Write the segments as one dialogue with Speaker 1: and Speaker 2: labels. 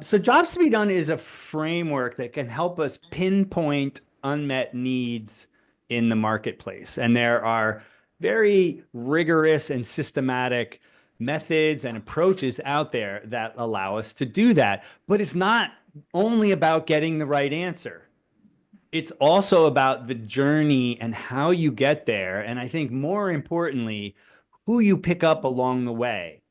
Speaker 1: So Jobs to be Done is a framework that can help us pinpoint unmet needs in the marketplace. And there are very rigorous and systematic methods and approaches out there that allow us to do that. But it's not only about getting the right answer. It's also about the journey and how you get there. And I think more importantly, who you pick up along the way,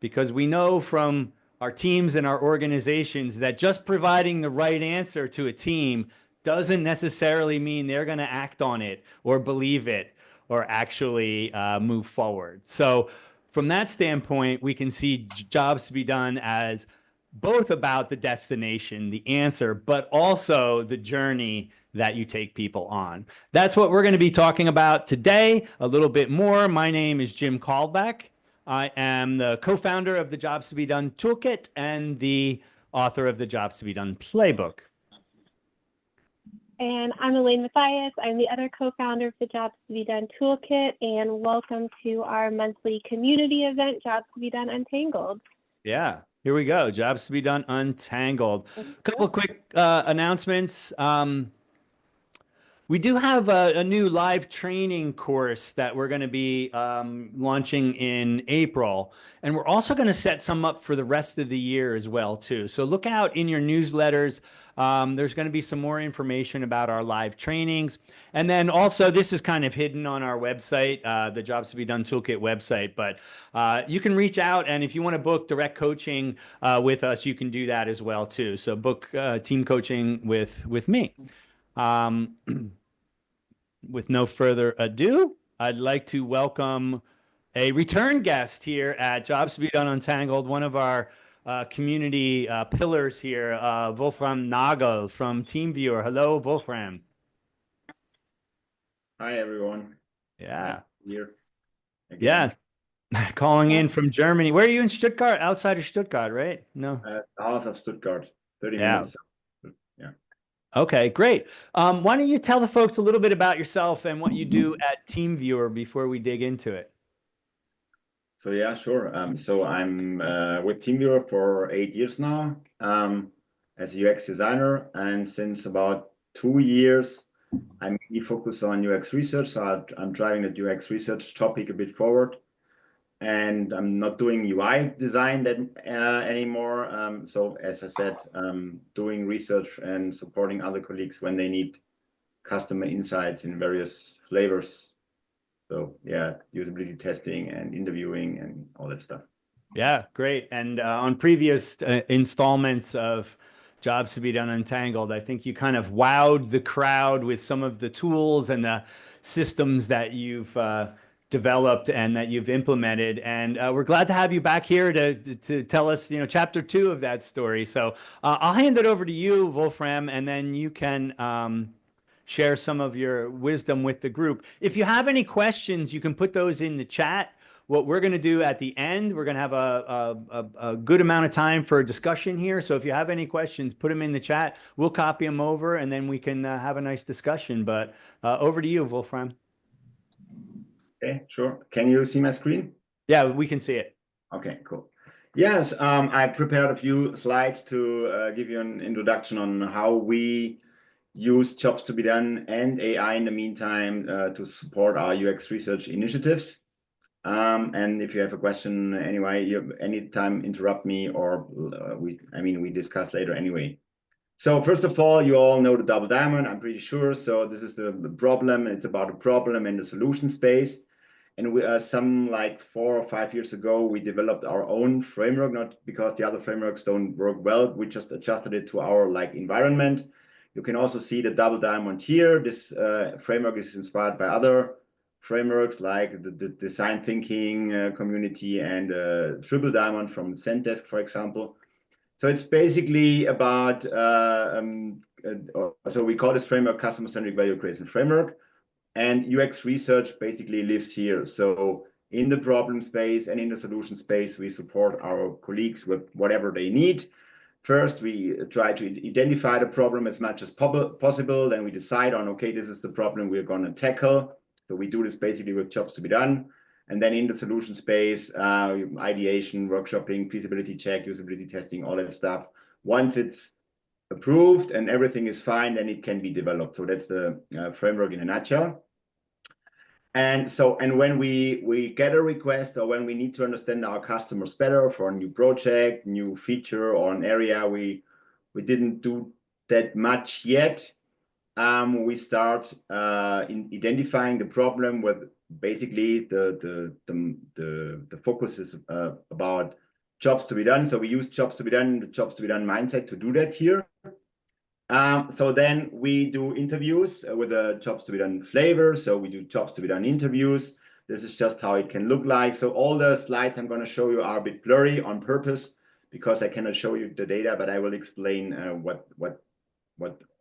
Speaker 1: because we know from our teams and our organizations that just providing the right answer to a team doesn't necessarily mean they're going to act on it or believe it or actually move forward. So, from that standpoint, we can see Jobs to be Done as both about the destination, the answer, but also the journey that you take people on. That's what we're going to be talking about today, a little bit more. My name is Jim Caldbeck. I am the co-founder of the Jobs to be Done Toolkit and the author of the Jobs to be Done Playbook.
Speaker 2: And I'm Elaine Mathias. I'm the other co-founder of the Jobs to be Done Toolkit, and welcome to our monthly community event, Jobs to be Done Untangled.
Speaker 1: Yeah, here we go. Jobs to be Done Untangled. A couple of quick announcements. We do have a new live training course that we're going to be launching in April, and we're also going to set some up for the rest of the year as well too. So look out in your newsletters. There's going to be some more information about our live trainings, and then also this is kind of hidden on our website, the Jobs to be Done Toolkit website. But you can reach out, and if you want to book direct coaching with us, you can do that as well too. So book team coaching with me. With no further ado, I'd like to welcome a return guest here at Jobs to be Done Untangled, one of our community pillars here, Wolfram Nagel from TeamViewer. Hello, Wolfram.
Speaker 3: Hi, everyone.
Speaker 1: Yeah.
Speaker 3: Here again.
Speaker 1: Yeah. Calling in from Germany. Where are you in Stuttgart? Outside of Stuttgart, right? No.
Speaker 3: Out of Stuttgart, 30
Speaker 1: Yeah.
Speaker 3: minutes. Yeah.
Speaker 1: Okay, great. Why don't you tell the folks a little bit about yourself and what you do at TeamViewer before we dig into it?
Speaker 3: So yeah, sure. So I'm with TeamViewer for 8 years now as a UX designer, and since about 2 years, I'm really focused on UX research. So I'm driving the UX research topic a bit forward, and I'm not doing UI design anymore. So as I said, doing research and supporting other colleagues when they need customer insights in various flavors. So yeah, usability testing and interviewing and all that stuff.
Speaker 1: Yeah, great. And on previous installments of Jobs to be Done Untangled, I think you kind of wowed the crowd with some of the tools and the systems that you've developed and that you've implemented. And we're glad to have you back here to tell us, chapter 2 of that story. So I'll hand it over to you, Wolfram, and then you can share some of your wisdom with the group. If you have any questions, you can put those in the chat. What we're going to do at the end, we're going to have a good amount of time for a discussion here. So if you have any questions, put them in the chat. We'll copy them over, and then we can have a nice discussion. But over to you, Wolfram.
Speaker 3: Okay, sure. Can you see my screen?
Speaker 1: Yeah, we can see it.
Speaker 3: Okay, cool. Yes, I prepared a few slides to give you an introduction on how we use Jobs to be Done and AI in the meantime to support our UX research initiatives. And if you have a question anyway, anytime interrupt me, or we discuss later anyway. So first of all, you all know the double diamond, I'm pretty sure. So this is the problem. It's about a problem in the solution space. And we some like 4 or 5 years ago, we developed our own framework, not because the other frameworks don't work well. We just adjusted it to our environment. You can also see the double diamond here. This framework is inspired by other frameworks like the design thinking community and triple diamond from Zendesk, for example. So it's basically about, so we call this framework customer-centric value creation framework. And UX research basically lives here. So in the problem space and in the solution space, we support our colleagues with whatever they need. First, we try to identify the problem as much as possible. Then we decide on, okay, this is the problem we're going to tackle. So we do this basically with Jobs to be Done. And then in the solution space, ideation, workshopping, feasibility check, usability testing, all that stuff. once it's approved and everything is fine, then it can be developed. So that's the framework in a nutshell. And when we get a request, or when we need to understand our customers better for a new project, new feature, or an area we didn't do that much yet, we start in identifying the problem with basically the focus is about jobs to be done. So we use jobs to be done, the jobs to be done mindset to do that here. So then we do interviews with the jobs to be done flavor. So we do jobs to be done interviews. This is just how it can look like. So all the slides I'm going to show you are a bit blurry on purpose because I cannot show you the data, but I will explain what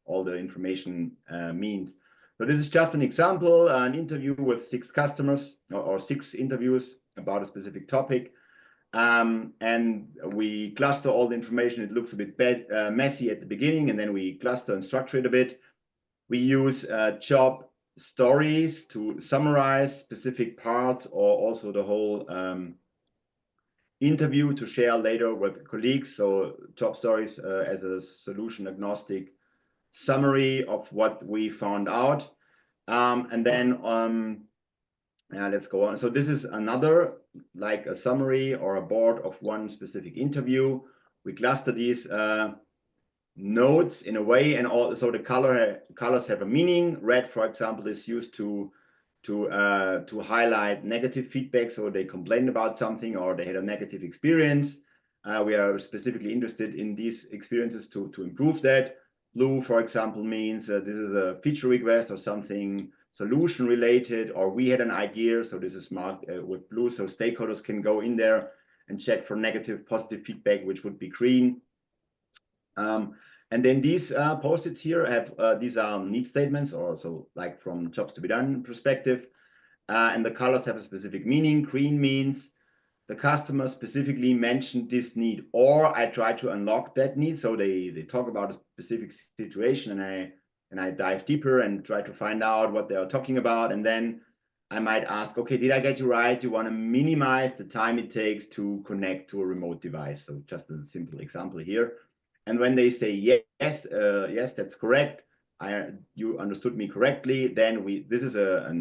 Speaker 3: all the information means. So this is just an example, an interview with 6 customers or 6 interviews about a specific topic. And we cluster all the information. It looks a bit messy at the beginning, and then we cluster and structure it a bit. We use job stories to summarize specific parts or also the whole interview to share later with colleagues. So job stories as a solution agnostic summary of what we found out. And then let's go on. So this is another, like a summary or a board of one specific interview. We cluster these notes in a way, and also the colors have a meaning. Red, for example, is used to highlight negative feedback. So they complained about something or they had a negative experience. We are specifically interested in these experiences to improve that. Blue, for example, means this is a feature request or something solution related, or we had an idea. So this is marked with blue. So stakeholders can go in there and check for negative, positive feedback, which would be green. And then these post-its here have these are need statements, or so like from jobs to be done perspective. And the colors have a specific meaning. Green means the customer specifically mentioned this need, or I try to unlock that need. So they talk about a specific situation, and I dive deeper and try to find out what they are talking about. And then I might ask, okay, did I get you right? You want to minimize the time it takes to connect to a remote device. So just a simple example here. And when they say yes, yes, that's correct, you understood me correctly, then this is a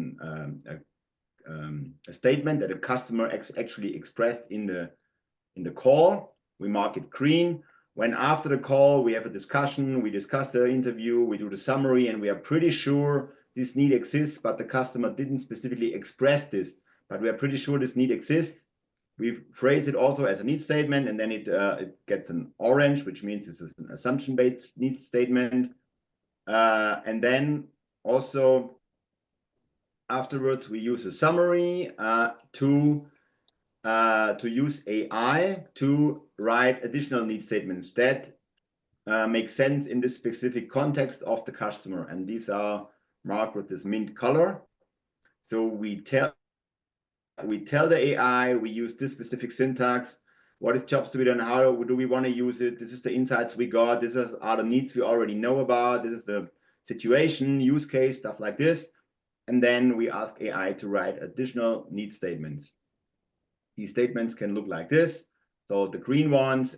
Speaker 3: statement that a customer actually expressed in the call. We mark it green. When after the call we have a discussion, we discuss the interview, we do the summary, and we are pretty sure this need exists, but the customer didn't specifically express this, but we are pretty sure this need exists. We phrase it also as a need statement, and then it gets an orange, which means this is an assumption-based need statement. And then also afterwards, we use a summary to use AI to write additional need statements that make sense in this specific context of the customer. And these are marked with this mint color. So we tell the AI, we use this specific syntax. What is jobs to be done? How do we want to use it? This is the insights we got. This are the needs we already know about. This is the situation, use case, stuff like this. And then we ask AI to write additional need statements. These statements can look like this. So the green ones,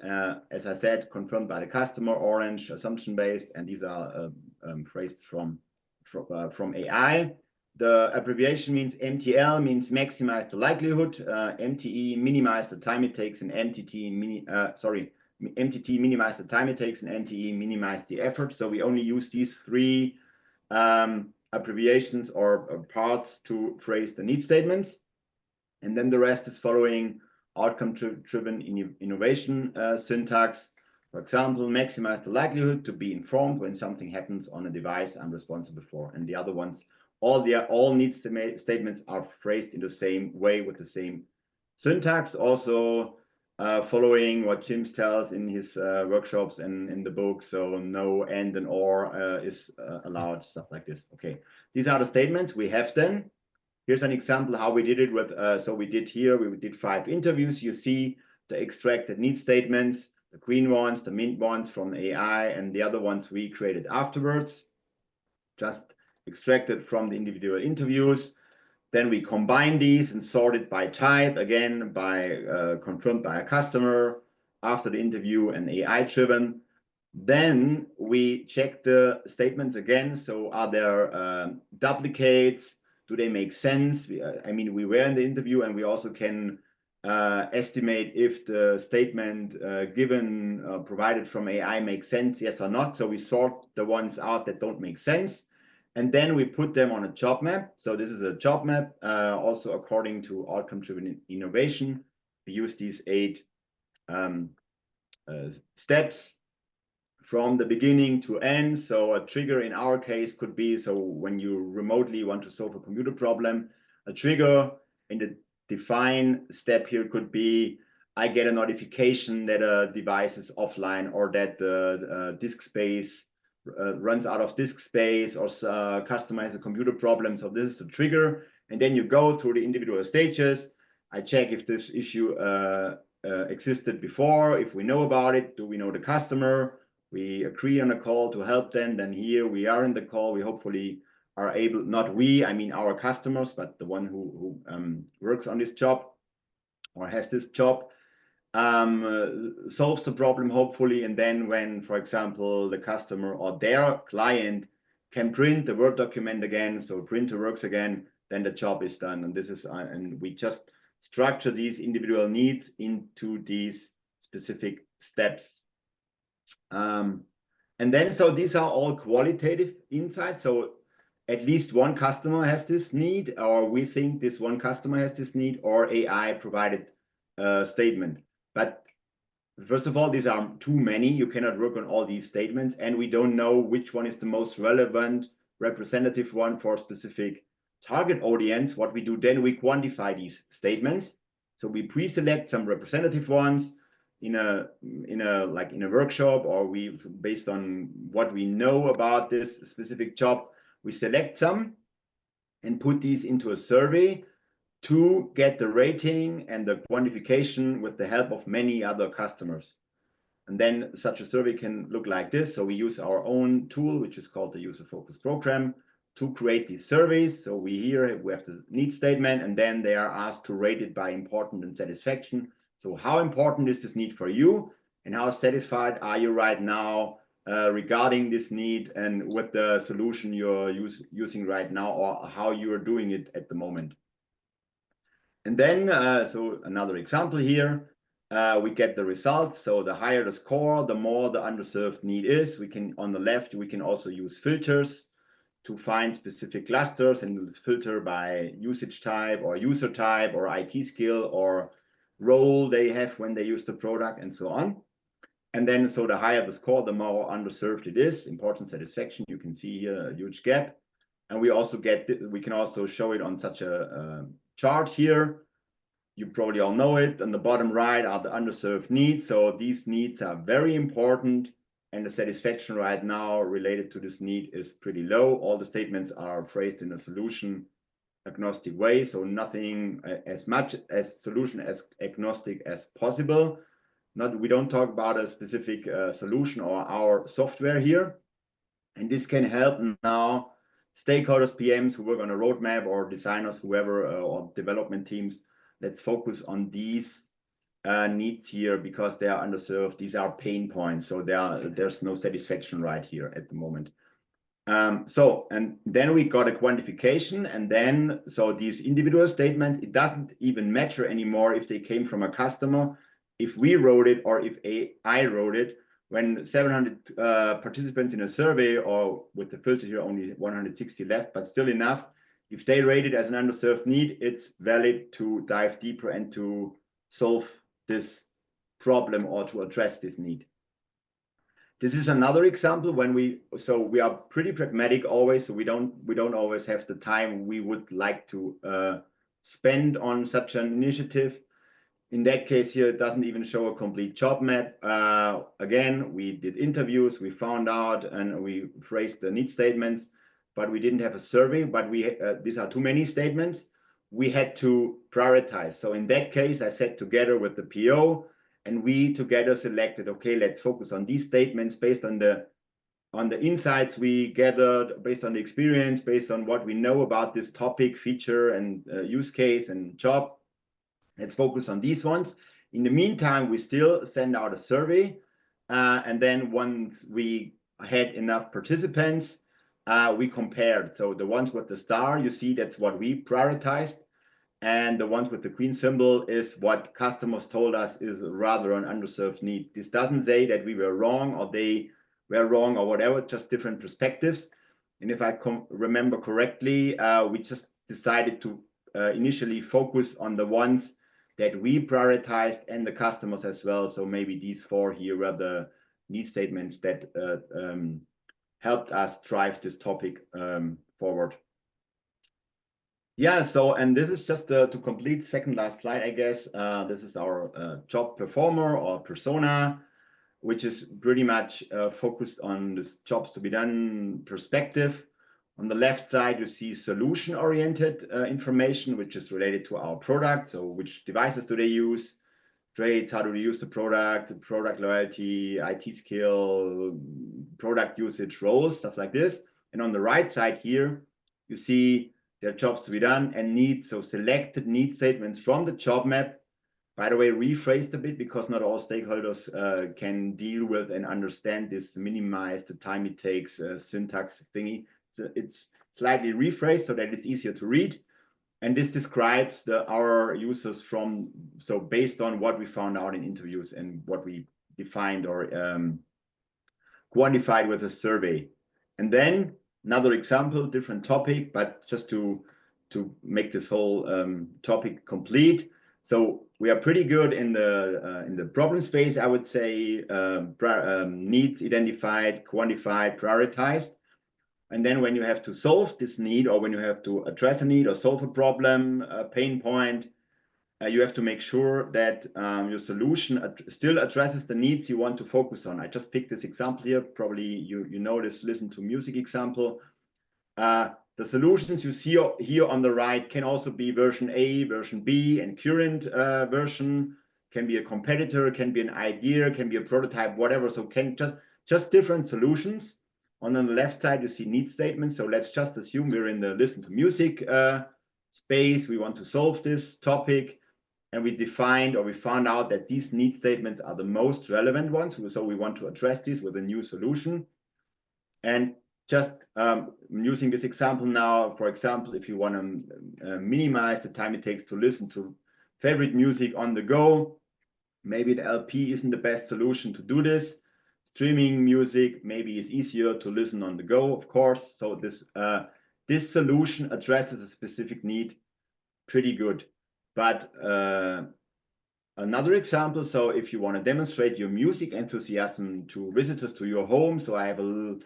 Speaker 3: as I said, confirmed by the customer, orange, assumption-based, and these are phrased from AI. The abbreviation means MTL, means maximize the likelihood. MTE, minimize the time it takes, and MTT, MTT, minimize the time it takes, and MTE, minimize the effort. So we only use these 3 abbreviations or parts to phrase the need statements. And then the rest is following outcome-driven innovation syntax. For example, maximize the likelihood to be informed when something happens on a device I'm responsible for. And the other ones, all need statements are phrased in the same way with the same syntax. Also following what Jim tells in his workshops and in the book. So no and and or is allowed, stuff like this. Okay, these are the statements we have then. Here's an example how we did it with, so we did 5 interviews. You see the extracted need statements, the green ones, the mint ones from AI, and the other ones we created afterwards, just extracted from the individual interviews. Then we combine these and sort it by type, again, by confirmed by a customer, after the interview, and AI driven. Then we check the statements again. So are there duplicates? Do they make sense? I mean, we were in the interview, and we also can estimate if the statement given provided from AI makes sense, yes or not. So we sort the ones out that don't make sense, and then we put them on a job map. So this is a job map, also according to outcome-driven innovation. We use these 8 steps from the beginning to end. So a trigger in our case could be, so when you remotely want to solve a computer problem, a trigger in the define step here could be, I get a notification that a device is offline, or that the disk space runs out of disk space, or customer has a computer problem. So this is a trigger. And then you go through the individual stages. I check if this issue existed before, if we know about it, do we know the customer? We agree on a call to help them. Then here we are in the call. We hopefully are able, not we, I mean our customers, but the one who works on this job or has this job, solves the problem hopefully. And then when, for example, the customer or their client can print the Word document again, so printer works again, then the job is done. And this is, and we just structure these individual needs into these specific steps. And then, so these are all qualitative insights. So at least one customer has this need, or we think this one customer has this need, or AI provided a statement. But first of all, these are too many. You cannot work on all these statements, and we don't know which one is the most relevant, representative one for a specific target audience. What we do then, we quantify these statements. So we pre-select some representative ones in a workshop, or we, based on what we know about this specific job, we select some and put these into a survey to get the rating and the quantification with the help of many other customers. And then such a survey can look like this. So we use our own tool, which is called the user focus program, to create these surveys. So we have the need statement, and then they are asked to rate it by importance and satisfaction. So how important is this need for you, and how satisfied are you right now regarding this need and with the solution you're using right now, or how you are doing it at the moment. And then, so another example here, we get the results. So the higher the score, the more the underserved need is. We can, on the left, we can also use filters to find specific clusters and filter by usage type or user type or IT skill or role they have when they use the product, and so on. And then, so the higher the score, the more underserved it is. Important satisfaction, you can see here a huge gap. And we also get, we can also show it on such a chart here. You probably all know it. On the bottom right are the underserved needs. So these needs are very important, and the satisfaction right now related to this need is pretty low. All the statements are phrased in a solution agnostic way, so nothing as much as solution as agnostic as possible. We don't talk about a specific solution or our software here. And this can help now stakeholders, PMs who work on a roadmap, or designers, whoever, or development teams. Let's focus on these needs here because they are underserved. These are pain points. So there's no satisfaction right here at the moment. And then we got a quantification, and then, so these individual statements, it doesn't even matter anymore if they came from a customer, if we wrote it, or if AI wrote it. When 700 participants in a survey, or with the filter here, only 160 left, but still enough. If they rate it as an underserved need, it's valid to dive deeper and to solve this problem or to address this need. This is another example when we are pretty pragmatic always. So we don't always have the time we would like to spend on such an initiative. In that case here, it doesn't even show a complete job map. Again, we did interviews, we found out, and we phrased the need statements, but we didn't have a survey. But these are too many statements. We had to prioritize. So in that case, I sat together with the PO, and we together selected, okay, let's focus on these statements based on the insights we gathered, based on the experience, based on what we know about this topic, feature, and use case and job. Let's focus on these ones. In the meantime, we still send out a survey And then once we had enough participants, we compared. So the ones with the star, you see that's what we prioritized. And the ones with the green symbol is what customers told us is rather an underserved need. This doesn't say that we were wrong or they were wrong or whatever, just different perspectives. And if I remember correctly, we just decided to initially focus on the ones that we prioritized and the customers as well. So maybe these 4 here were the need statements that helped us drive this topic forward. Yeah, so, and this is just to complete second last slide, I guess. This is our job performer or persona, which is pretty much focused on this jobs to be done perspective. On the left side, you see solution-oriented information, which is related to our product. So which devices do they use, trades, how do they use the product loyalty, IT skill, product usage, roles, stuff like this. And on the right side here, you see their jobs to be done and needs, so selected need statements from the job map. By the way, rephrased a bit because not all stakeholders can deal with and understand this minimize the time it takes syntax thingy. So it's slightly rephrased so that it's easier to read. And this describes our users so based on what we found out in interviews and what we defined or quantified with a survey. And then another example, different topic, but just to make this whole topic complete. So we are pretty good in the problem space, I would say, needs identified, quantified, prioritized. And then when you have to solve this need, or when you have to address a need or solve a problem, a pain point, you have to make sure that your solution still addresses the needs you want to focus on. I just picked this example here. Probably you know this listen to music example. The solutions you see here on the right can also be version A, version B, and current version, can be a competitor, can be an idea, can be a prototype, whatever. So can just different solutions. On the left side, you see need statements. So let's just assume we're in the listen to music space. We want to solve this topic. And we defined, or we found out that these need statements are the most relevant ones. So we want to address this with a new solution. And just using this example now, for example, if you want to minimize the time it takes to listen to favorite music on the go, maybe the LP isn't the best solution to do this. Streaming music maybe is easier to listen on the go, of course. So this solution addresses a specific need pretty good. But another example, so if you want to demonstrate your music enthusiasm to visitors to your home, so I have a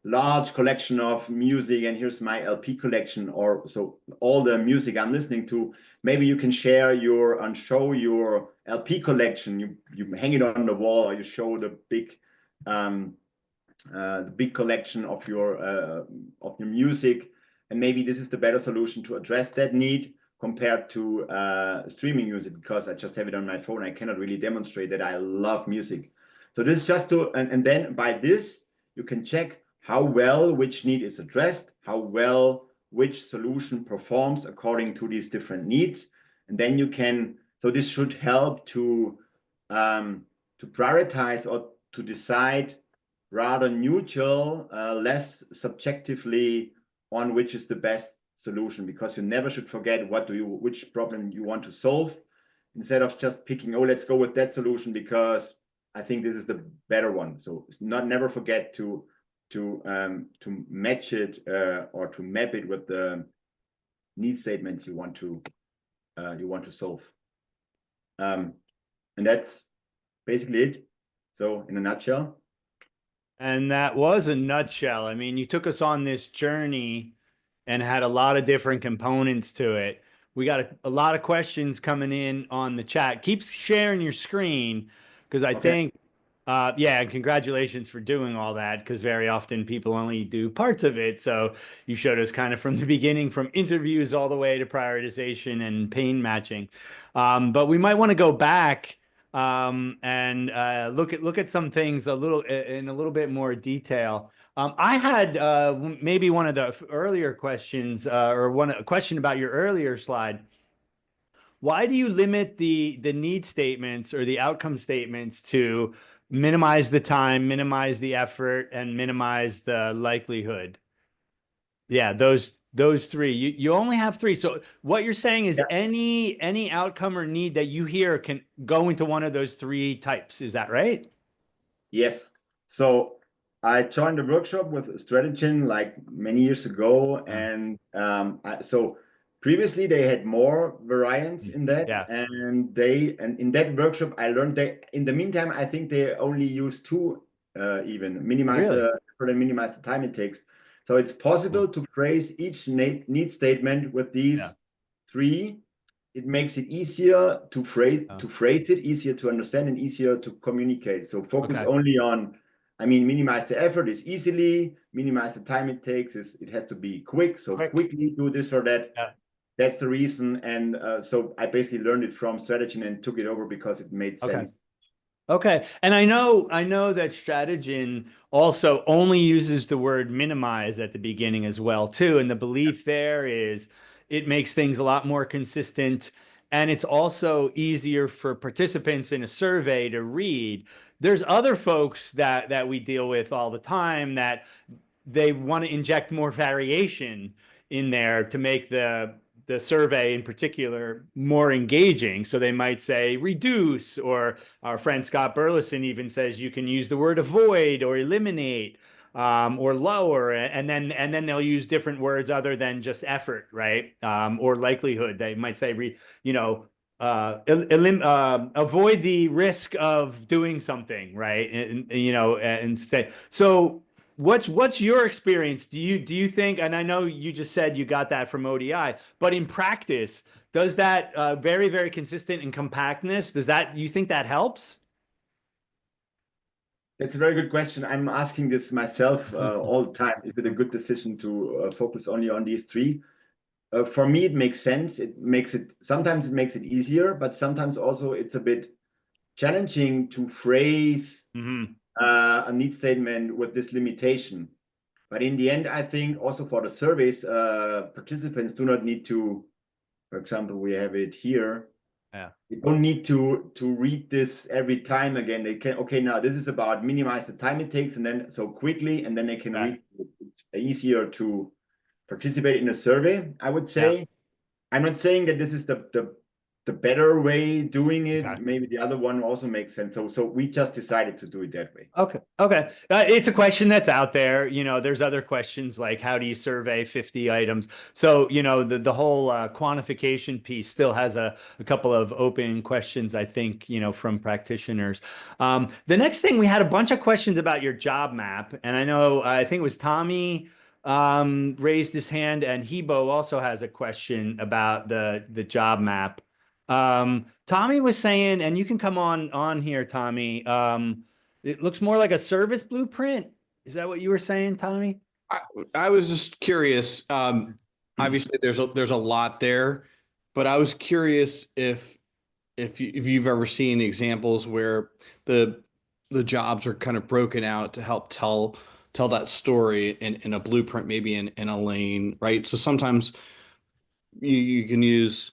Speaker 3: large collection of music and here's my LP collection, or so all the music I'm listening to, maybe you can share and show your LP collection. You hang it on the wall, or you show the big collection of your music, and maybe this is the better solution to address that need compared to streaming music, because I just have it on my phone. I cannot really demonstrate that I love music. So this is just and then by this you can check how well which need is addressed, how well which solution performs according to these different needs, and then you can. So this should help to prioritize or to decide rather neutral, less subjectively on which is the best solution, because you never should forget which problem you want to solve, instead of just picking, oh, let's go with that solution because I think this is the better one. So never forget to match it or to map it with the need statements you want to solve. And that's basically it. So in a nutshell.
Speaker 1: And that was a nutshell. I mean, you took us on this journey and had a lot of different components to it. We got a lot of questions coming in on the chat. Keep sharing your screen, because I think, yeah, and congratulations for doing all that, because very often people only do parts of it. So you showed us kind of from the beginning, from interviews all the way to prioritization and pain matching. But we might want to go back and look at some things in a little bit more detail. I had maybe one of the earlier questions, a question about your earlier slide. Why do you limit the need statements or the outcome statements to minimize the time, minimize the effort, and minimize the likelihood. Yeah, those three. You only have three. So what you're saying is
Speaker 3: Yeah.
Speaker 1: any outcome or need that you hear can go into one of those three types. Is that right?
Speaker 3: Yes. So I joined a workshop with Strategin like many years ago, and so previously they had more variants in that,
Speaker 1: Yeah.
Speaker 3: and in that workshop I learned they in the meantime I think they only use two even
Speaker 1: Really?
Speaker 3: minimize the time it takes. So it's possible
Speaker 1: Cool.
Speaker 3: to phrase each need statement with these
Speaker 1: Yeah.
Speaker 3: three. It makes it easier to phrase it, easier to understand, and easier to communicate. So focus
Speaker 1: Okay.
Speaker 3: only on, I mean, minimize the effort is easily, minimize the time it takes is it has to be quick. So
Speaker 1: Quick.
Speaker 3: quickly do this or that.
Speaker 1: Yeah.
Speaker 3: That's the reason. And so I basically learned it from Strategy and took it over because it made
Speaker 1: Okay.
Speaker 3: sense.
Speaker 1: Okay. And I know that Strategin also only uses the word minimize at the beginning as well too. And the belief there is it makes things a lot more consistent and it's also easier for participants in a survey to read. There's other folks that we deal with all the time that they want to inject more variation in there to make the survey in particular more engaging. So they might say reduce, or our friend Scott Burleson even says you can use the word avoid or eliminate, or lower, and then they'll use different words other than just effort, right? Or likelihood. They might say, avoid the risk of doing something, right? And say so. What's your experience? Do you think, and I know you just said you got that from ODI, but in practice, does that very, very consistent in compactness, you think that helps?
Speaker 3: That's a very good question. I'm asking this myself all the time. Is it a good decision to focus only on these three? For me, it makes sense. Sometimes it makes it easier, but sometimes also it's a bit challenging to phrase
Speaker 1: Mm-hmm.
Speaker 3: a need statement with this limitation. But in the end, I think also for the surveys, participants do not need to, for example, we have it here.
Speaker 1: Yeah.
Speaker 3: You don't need to read this every time again. They can, okay, now this is about minimize the time it takes, and then so quickly, and then they can
Speaker 1: Right.
Speaker 3: read. It's easier to participate in a survey, I would
Speaker 1: Yeah.
Speaker 3: say. I'm not saying that this is the better way doing it.
Speaker 1: Okay.
Speaker 3: Maybe the other one also makes sense. So we just decided to do it that way.
Speaker 1: Okay. Okay. It's a question that's out there. There's other questions like how do you survey 50 items? So, the whole quantification piece still has a couple of open questions, I think, from practitioners. The next thing, we had a bunch of questions about your job map. And I think it was Tommy raised his hand, and Hebo also has a question about the job map. Tommy was saying, and you can come on here, Tommy. It looks more like a service blueprint. Is that what you were saying, Tommy?
Speaker 4: I, I was just curious. Obviously, there's a lot there, but I was curious if you've ever seen examples where the the jobs are kind of broken out to help tell that story in a blueprint, maybe in a lane, right? So sometimes you can use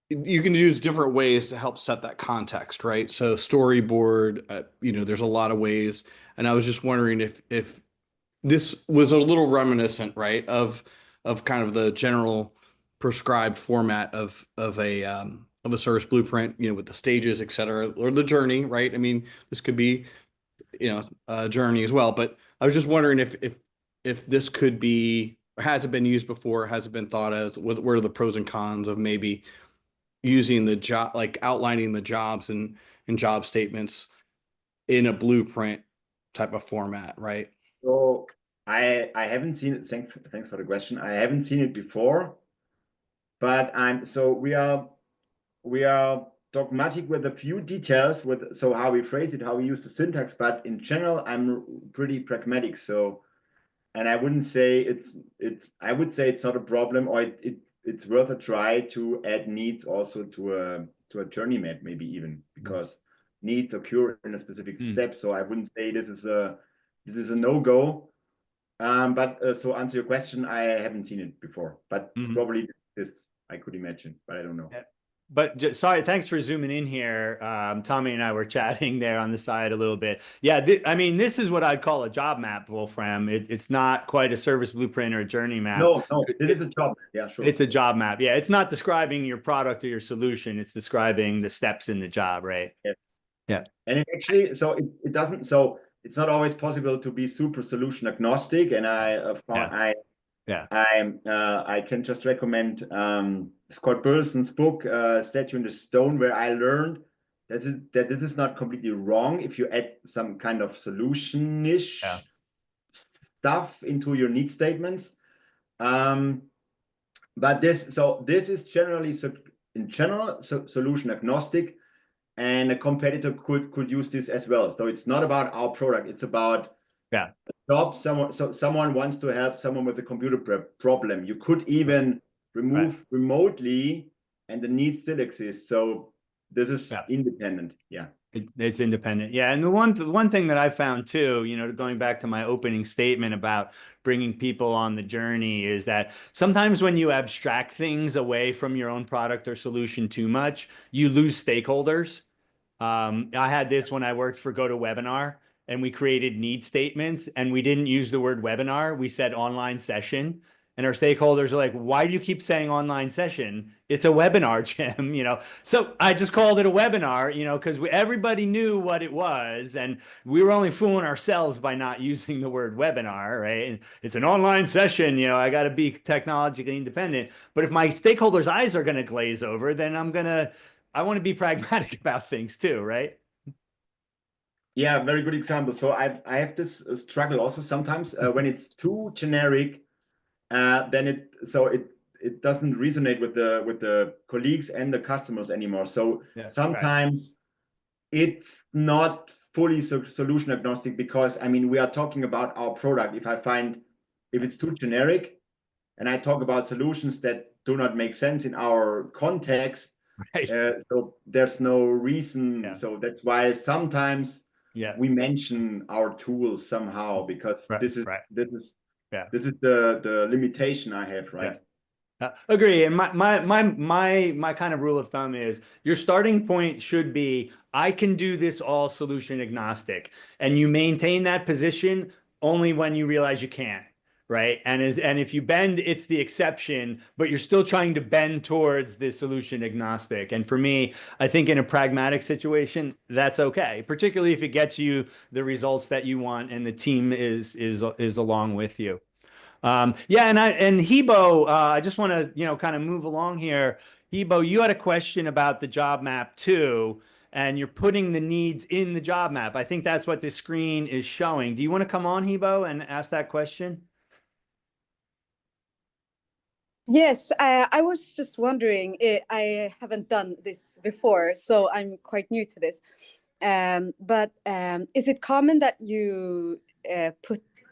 Speaker 4: different ways to help set that context, right? So storyboard, there's a lot of ways, and I was just wondering if this was a little reminiscent, right, of kind of the general prescribed format of a service blueprint, with the stages, et cetera, or the journey, right? I mean, this could be, a journey as well, but I was just wondering if this could be, has it been used before? Has it been thought of? What are the pros and cons of maybe using the job, like outlining the jobs and job statements in a blueprint type of format, right?
Speaker 3: So I haven't seen it. Thanks for the question. I haven't seen it before, but we are dogmatic with a few details with so how we phrase it, how we use the syntax, but in general, I'm pretty pragmatic. So, and I wouldn't say I would say it's not a problem, or it's worth a try to add needs also to a journey map, maybe even because needs occur in a specific
Speaker 1: Mm.
Speaker 3: step. So I wouldn't say this is a no-go. But so answer your question, I haven't seen it before, but
Speaker 1: Mhm.
Speaker 3: probably this I could imagine, but I don't know.
Speaker 1: Sorry, thanks for zooming in here. Tommy and I were chatting there on the side a little bit. Yeah, I mean, this is what I'd call a job map, Wolfram. It's not quite a service blueprint or a journey map.
Speaker 3: No, no, it is a job. Yeah, sure.
Speaker 1: It's a job map. Yeah, it's not describing your product or your solution. It's describing the steps in the job, right?
Speaker 3: Yes.
Speaker 1: Yeah.
Speaker 3: And it actually, so it doesn't, so it's not always possible to be super solution agnostic. And I can just recommend Scott Burleson's book, Statue in the Stone, where I learned that this is not completely wrong if you add some kind of solution-ish stuff into your need statements. But this is generally in general solution agnostic, and a competitor could use this as well. So it's not about our product; it's about a job. Someone wants to help someone with a computer problem. You could even remove remotely, and the need still exists. So this is independent. Yeah.
Speaker 1: It's independent. Yeah. And the one thing that I found too, you know, going back to my opening statement about bringing people on the journey, is that sometimes when you abstract things away from your own product or solution too much, you lose stakeholders. I had this when I worked for GoToWebinar, and we created need statements, and we didn't use the word webinar. We said online session. And our stakeholders are like, why do you keep saying online session? It's a webinar, Jim, you know? So I just called it a webinar, you know, because everybody knew what it was. And we were only fooling ourselves by not using the word webinar, right? And it's an online session, you know, I got to be technologically independent. But if my stakeholders' eyes are going to glaze over, then I want to be pragmatic about things too, right?
Speaker 3: Yeah, very good example. So I have this struggle also sometimes when it's too generic. Then it doesn't resonate with the colleagues and the customers anymore. So sometimes it's not fully solution agnostic, because I mean, we are talking about our product. If it's too generic and I talk about solutions that do not make sense in our context, so there's no reason. So that's why sometimes we mention our tools somehow, because this is the limitation I have, right?
Speaker 1: Agree. And my kind of rule of thumb is your starting point should be, I can do this all solution agnostic, and you maintain that position only when you realize you can't, right? And if you bend, it's the exception, but you're still trying to bend towards the solution agnostic. And for me, I think in a pragmatic situation, that's okay, particularly if it gets you the results that you want and the team is along with you. Yeah, and Hebo, I just want to, kind of move along here. Hebo, you had a question about the job map too, and you're putting the needs in the job map. I think that's what this screen is showing. Do you want to come on, Hebo, and ask that question?
Speaker 5: Yes, I was just wondering, I haven't done this before, so I'm quite new to this. But is it common that you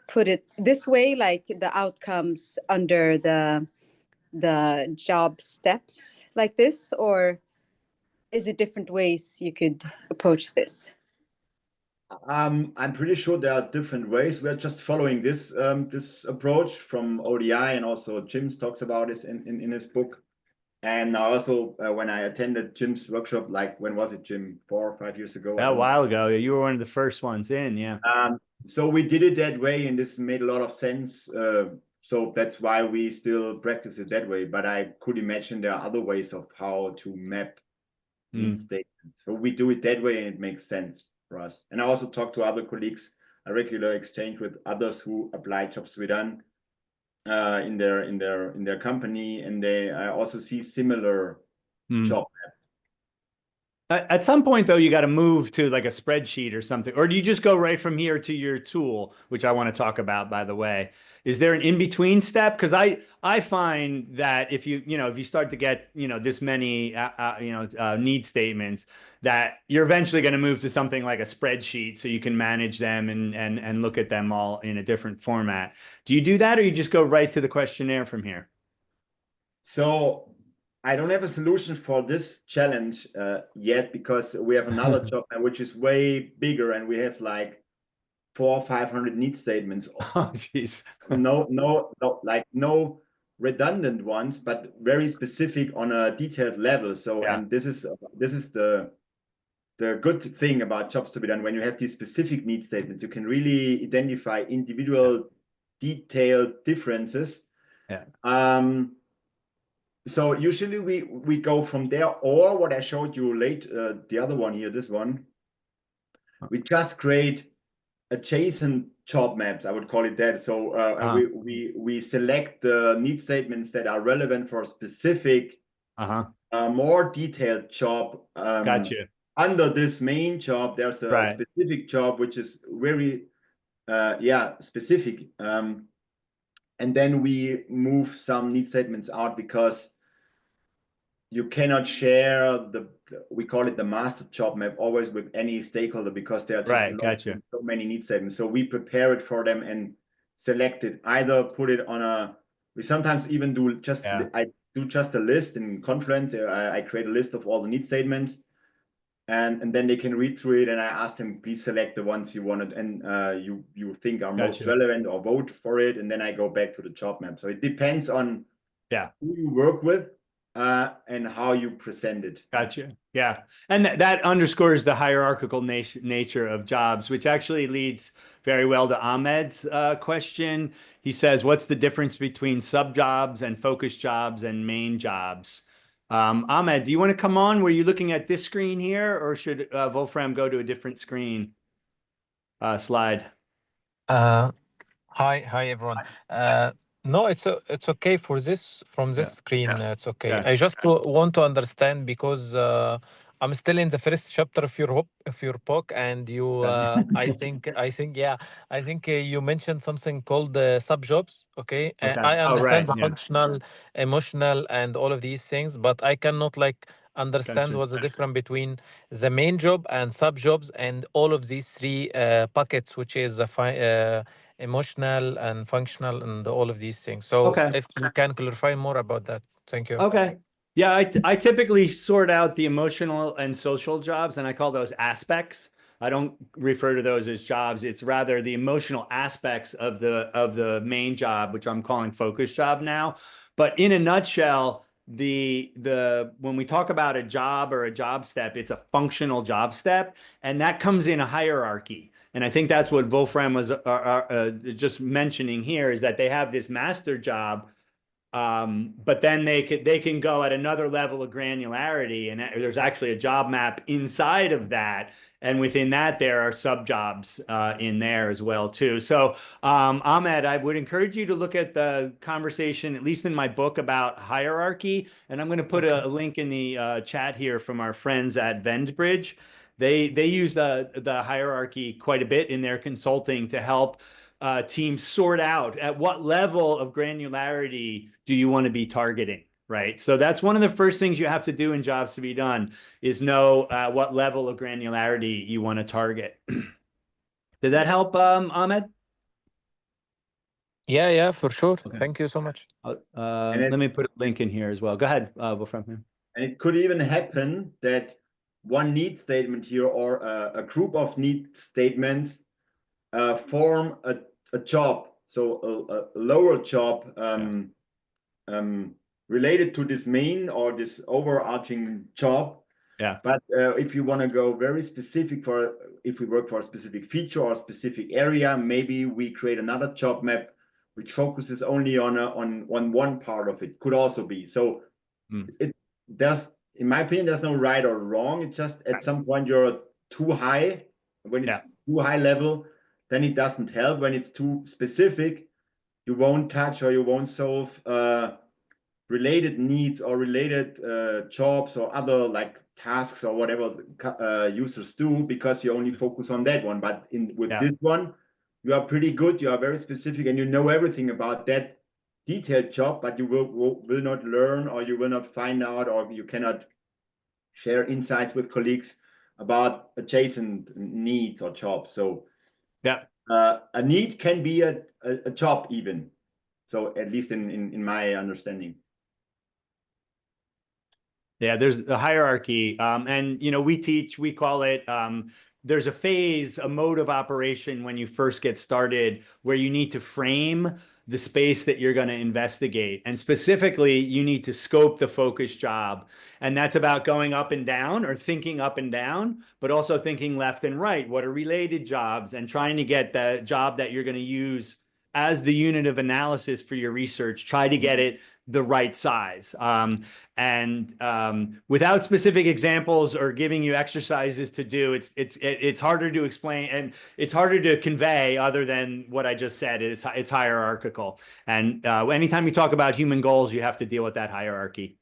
Speaker 5: put it this way, like the outcomes under the job steps like this, or is it different ways you could approach this?
Speaker 3: I'm pretty sure there are different ways. We're just following this approach from ODI, and also Jim's talks about this in his book. And also when I attended Jim's workshop, like, when was it, Jim? 4 or 5 years ago?
Speaker 1: A while ago. You were one of the first ones in, yeah.
Speaker 3: So we did it that way, and this made a lot of sense. So that's why we still practice it that way. But I could imagine there are other ways of how to map need statements. So we do it that way, and it makes sense for us. And I also talk to other colleagues, a regular exchange with others who apply jobs to be done in their company, and I also see similar job maps.
Speaker 1: At some point, though, you got to move to like a spreadsheet or something, or do you just go right from here to your tool, which I want to talk about, by the way? Is there an in-between step? Because I find that if you start to get this many need statements, that you're eventually going to move to something like a spreadsheet so you can manage them and look at them all in a different format. Do you do that, or you just go right to the questionnaire from here?
Speaker 3: So I don't have a solution for this challenge yet, because we have another job which is way bigger, and we have like 400 or 500 need statements.
Speaker 1: Oh, jeez.
Speaker 3: No redundant ones, but very specific on a detailed level. So,
Speaker 1: Yeah.
Speaker 3: and this is the good thing about jobs to be done. When you have these specific need statements, you can really identify individual detailed differences.
Speaker 1: Yeah.
Speaker 3: So usually we go from there, or what I showed you the other one here, this one, we just create adjacent job maps, I would call it that. So we select the need statements that are relevant for a specific, more detailed job.
Speaker 1: Gotcha.
Speaker 3: Under this main job, there's a
Speaker 1: Right.
Speaker 3: specific job which is very, specific. And then we move some need statements out because you cannot share we call it the master job map always with any stakeholder, because there are just
Speaker 1: Gotcha.
Speaker 3: so many need statements. So we prepare it for them and select it, either put it on we sometimes even do I do just a list in Confluence. I create a list of all the need statements, and then they can read through it, and I ask them, please select the ones you wanted and you think are most relevant, or vote for it, and then I go back to the job map. So it depends on who you work with and how you present it.
Speaker 1: Gotcha. Yeah. And that underscores the hierarchical nature of jobs, which actually leads very well to Ahmed's question. He says, what's the difference between sub jobs and focus jobs and main jobs? Ahmed, do you want to come on? Were you looking at this screen here, or should Wolfram go to a different screen slide?
Speaker 6: Hi everyone. No, it's okay for this from this screen. It's okay. I just want to understand, because I'm still in the first chapter of your book, and you I think you mentioned something called sub jobs. Okay, I understand the functional, emotional, and all of these things, but I cannot understand what's the difference between the main job and sub jobs and all of these three buckets, which is the emotional and functional and all of these things. So if you can clarify more about that. Thank you.
Speaker 1: Okay. Yeah, I typically sort out the emotional and social jobs, and I call those aspects. I don't refer to those as jobs. It's rather the emotional aspects of the main job, which I'm calling focus job now. But in a nutshell, when we talk about a job or a job step, it's a functional job step, and that comes in a hierarchy. And I think that's what Wolfram was just mentioning here, is that they have this master job, but then they can go at another level of granularity, and there's actually a job map inside of that. And within that, there are sub jobs in there as well too. So Ahmed, I would encourage you to look at the conversation, at least in my book, about hierarchy. And I'm going to put a link in the chat here from our friends at Vendbridge. They use the hierarchy quite a bit in their consulting to help teams sort out at what level of granularity do you want to be targeting, right? So that's one of the first things you have to do in jobs to be done, is know what level of granularity you want to target. Did that help, Ahmed?
Speaker 6: Yeah, for sure. Okay. Thank you so much.
Speaker 1: Let me put a link in here as well. Go ahead, Wolfram.
Speaker 3: And it could even happen that one need statement here, or a group of need statements form a job, so a lower job related to this main or this overarching job.
Speaker 1: Yeah.
Speaker 3: But if you want to go very specific, if we work for a specific feature or a specific area, maybe we create another job map which focuses only on one part of it. Could also be. So in my opinion, there's no right or wrong. It's just at some point you're too high. When it's too high level, then it doesn't help. When it's too specific, you won't touch or you won't solve related needs or related jobs or other tasks or whatever users do, because you only focus on that one. But with this one, you are pretty good. You are very specific, and you know everything about that detailed job, but you will not learn, or you will not find out, or you cannot share insights with colleagues about adjacent needs or jobs. So a need can be a job even. So at least in my understanding.
Speaker 1: Yeah, there's a hierarchy. And, we call it there's a phase, a mode of operation when you first get started where you need to frame the space that you're going to investigate. And specifically, you need to scope the focus job. And that's about going up and down or thinking up and down, but also thinking left and right. What are related jobs, and trying to get the job that you're going to use as the unit of analysis for your research, try to get it the right size. Without specific examples or giving you exercises to do, it's harder to explain, and it's harder to convey other than what I just said. It's hierarchical. And anytime you talk about human goals, you have to deal with that hierarchy.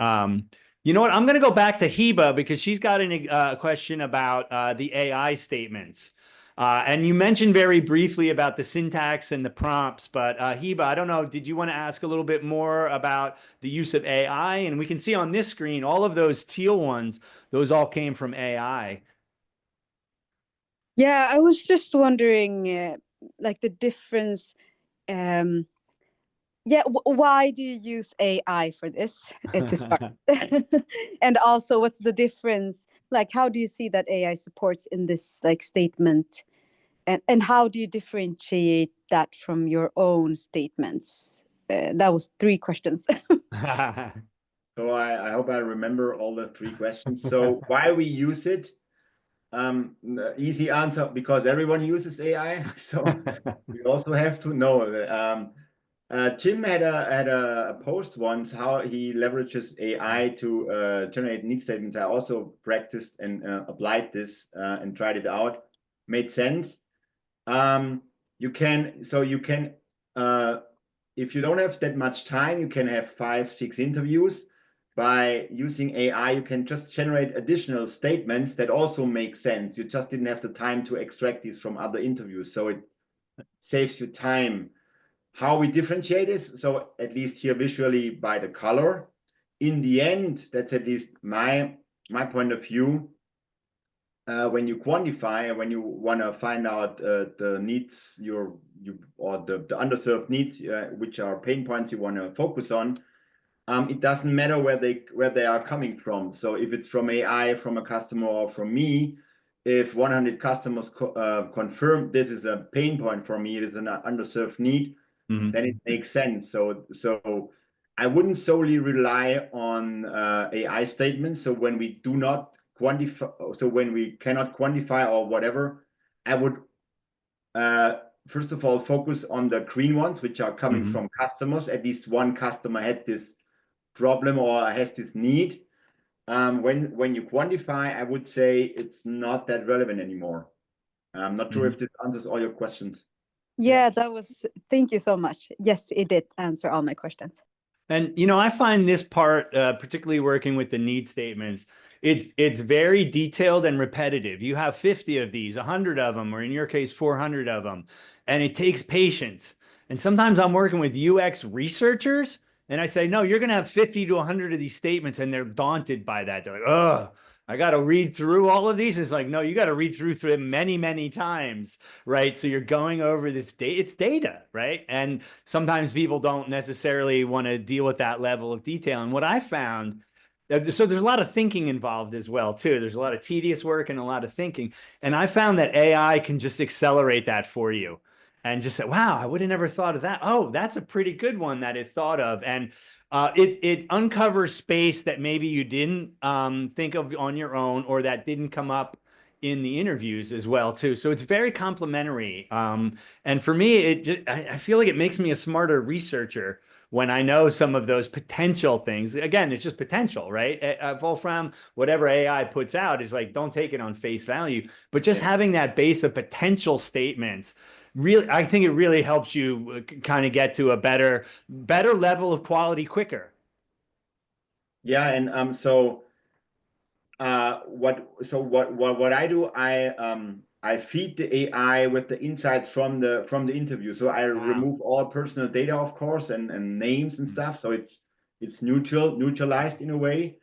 Speaker 1: You know what? I'm going to go back to Heba because she's got a question about the AI statements. And you mentioned very briefly about the syntax and the prompts, but Heba, I don't know, did you want to ask a little bit more about the use of AI? And we can see on this screen, all of those teal ones, those all came from AI.
Speaker 5: Yeah, I was just wondering, like the difference. Yeah, why do you use AI for this to start? And also, what's the difference? Like, how do you see that AI supports in this like statement? And how do you differentiate that from your own statements? That was 3 questions.
Speaker 3: So I hope I remember all the 3 questions. So why we use it? Easy answer, because everyone uses AI. So we also have to know. Jim had a post once how he leverages AI to generate need statements. I also practiced and applied this and tried it out. Made sense. You can if you don't have that much time, you can have 5, 6 interviews. By using AI, you can just generate additional statements that also make sense. You just didn't have the time to extract these from other interviews, so it saves you time. How we differentiate is, so at least here visually by the color. In the end, that's at least my point of view. When you quantify, when you want to find out the needs or the underserved needs, which are pain points you want to focus on, it doesn't matter where they are coming from. So if it's from AI, from a customer, or from me, if 100 customers confirm this is a pain point for me, it is an underserved need, then it makes sense. So I wouldn't solely rely on AI statements. So when we do not quantify, so when we cannot quantify or whatever, I would first of all focus on the green ones, which are coming from customers. At least one customer had this problem or has this need. When you quantify, I would say it's not that relevant anymore. I'm not sure if this answers all your questions.
Speaker 5: Yeah, thank you so much. Yes, it did answer all my questions.
Speaker 1: And, you know, I find this part, particularly working with the need statements, it's very detailed and repetitive. You have 50 of these, 100 of them, or in your case, 400 of them, and it takes patience. And sometimes I'm working with UX researchers, and I say, no, you're going to have 50 to 100 of these statements, and they're daunted by that. They're like, oh, I got to read through all of these. It's like, no, you got to read through them many, many times, right? So you're going over this data. It's data, right? And sometimes people don't necessarily want to deal with that level of detail. And what I found, so there's a lot of thinking involved as well, too. There's a lot of tedious work and a lot of thinking. And I found that AI can just accelerate that for you and just say, wow, I would have never thought of that. Oh, that's a pretty good one that it thought of. And it uncovers space that maybe you didn't think of on your own, or that didn't come up in the interviews as well, too. So it's very complimentary. And for me, I feel like it makes me a smarter researcher when I know some of those potential things. Again, it's just potential, right? Wolfram, whatever AI puts out is like, don't take it on face value, but just having that base of potential statements, really, I think it really helps you kind of get to a better level of quality quicker.
Speaker 3: Yeah, and so what I do, I feed the AI with the insights from the interview. So I remove all personal data, of course, and names and stuff. So it's neutralized in a way.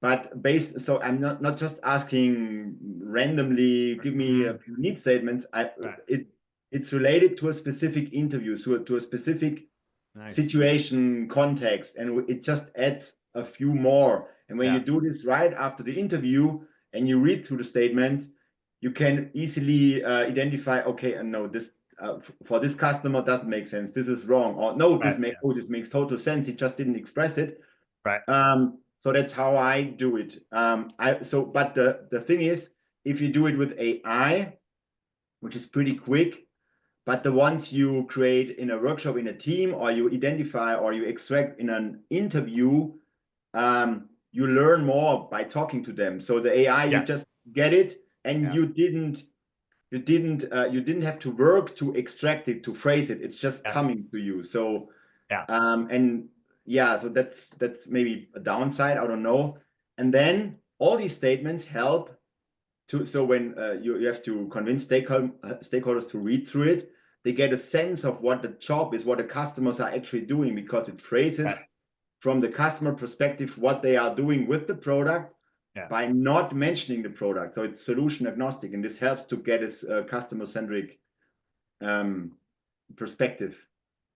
Speaker 3: But so I'm not just asking randomly, give me a few need statements. It's related to a specific interview, to a specific situation, context, and it just adds a few more. And when you do this right after the interview and you read through the statements, you can easily identify, okay, and no, this for this customer doesn't make sense. This is wrong, or no, this makes total sense. He just didn't express it.
Speaker 1: Right.
Speaker 3: So that's how I do it. But the thing is, if you do it with AI, which is pretty quick, but the ones you create in a workshop in a team, or you identify or you extract in an interview, you learn more by talking to them. So the AI, you just get it, and you didn't have to work to extract it, to phrase it. It's just coming to you. So so that's maybe a downside, I don't know. And then all these statements help so when you have to convince stakeholders to read through it, they get a sense of what the job is, what the customers are actually doing, because it phrases from the customer perspective what they are doing with the product by not mentioning the product. So it's solution agnostic, and this helps to get a customer-centric perspective.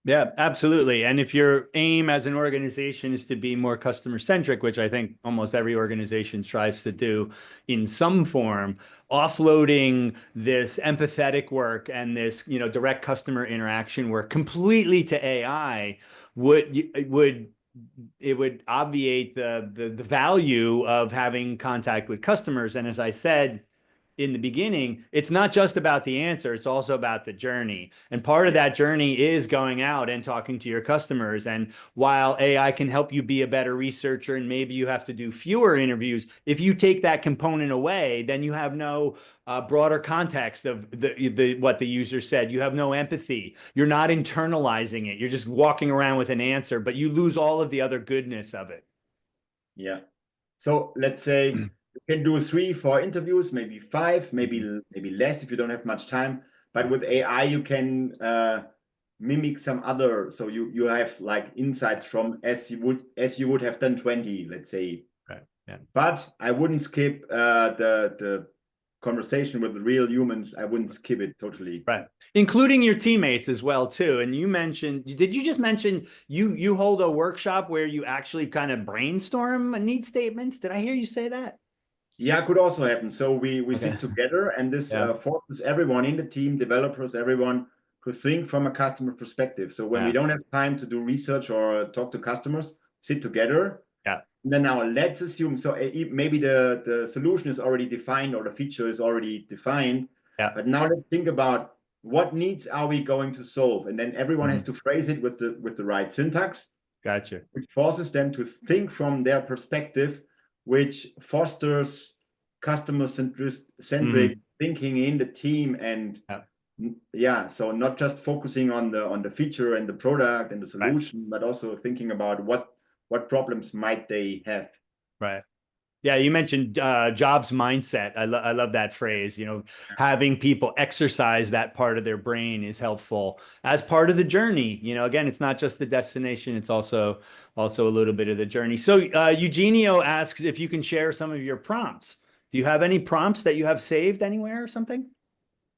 Speaker 1: Yeah, absolutely. And if your aim as an organization is to be more customer centric, which I think almost every organization strives to do in some form, offloading this empathetic work and this, direct customer interaction work completely to AI would obviate the value of having contact with customers. And as I said in the beginning, it's not just about the answer, it's also about the journey. And part of that journey is going out and talking to your customers. And while AI can help you be a better researcher, and maybe you have to do fewer interviews, if you take that component away, then you have no broader context of what the user said. You have no empathy. You're not internalizing it. You're just walking around with an answer, but you lose all of the other goodness of it.
Speaker 3: Yeah. So let's say you can do 3-4 interviews, maybe 5, maybe less if you don't have much time. But with AI, you can mimic some other. So you have like insights from as you would have done 20, let's say.
Speaker 1: Right. Yeah.
Speaker 3: But I wouldn't skip the conversation with the real humans. I wouldn't skip it totally.
Speaker 1: Right. Including your teammates as well too. And did you just mention you hold a workshop where you actually kind of brainstorm need statements? Did I hear you say that?
Speaker 3: Yeah, could also happen. So we sit together, and this forces everyone in the team, developers, everyone, to think from a customer perspective. So when we don't have time to do research or talk to customers, sit together.
Speaker 1: Yeah.
Speaker 3: And then now let's assume, so maybe the solution is already defined or the feature is already defined.
Speaker 1: Yeah.
Speaker 3: But now let's think about what needs are we going to solve, and then everyone has to phrase it with the right syntax.
Speaker 1: Gotcha.
Speaker 3: Which forces them to think from their perspective, which fosters customer-centric thinking in the team. And so not just focusing on the feature and the product and the solution, but also thinking about what problems might they have.
Speaker 1: Right. Yeah, you mentioned jobs mindset. I love that phrase. Having people exercise that part of their brain is helpful as part of the journey. Again, it's not just the destination; it's also a little bit of the journey. So Eugenio asks if you can share some of your prompts. Do you have any prompts that you have saved anywhere or something?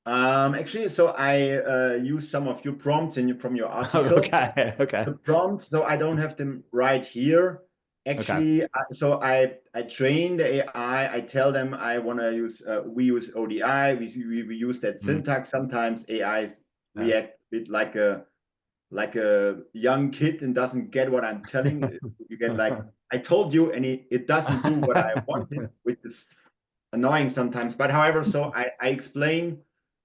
Speaker 3: Actually, so I use some of your prompts from your article.
Speaker 1: Okay.
Speaker 3: The prompts, so I don't have them right here. Actually, so I train the AI. I tell them I want to use. We use ODI. We use that syntax. Sometimes AI react a bit like a young kid and doesn't get what I'm telling. You get like I told you, and it doesn't do what I wanted, which is annoying sometimes. But however, so I explain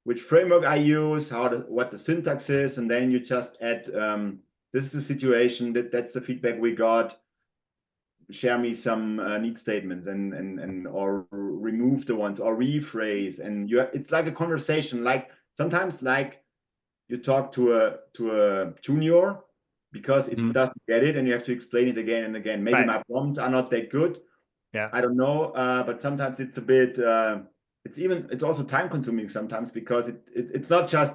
Speaker 3: which framework I use, what the syntax is, and then you just add. This is the situation. That's the feedback we got. Share me some need statements and or remove the ones or rephrase, and it's like a conversation. Like sometimes like you talk to a junior because it doesn't get it, and you have to explain it again and again. Maybe my prompts are not that good.
Speaker 1: Yeah,
Speaker 3: I don't know, but sometimes it's a bit. It's also time consuming sometimes because it's not just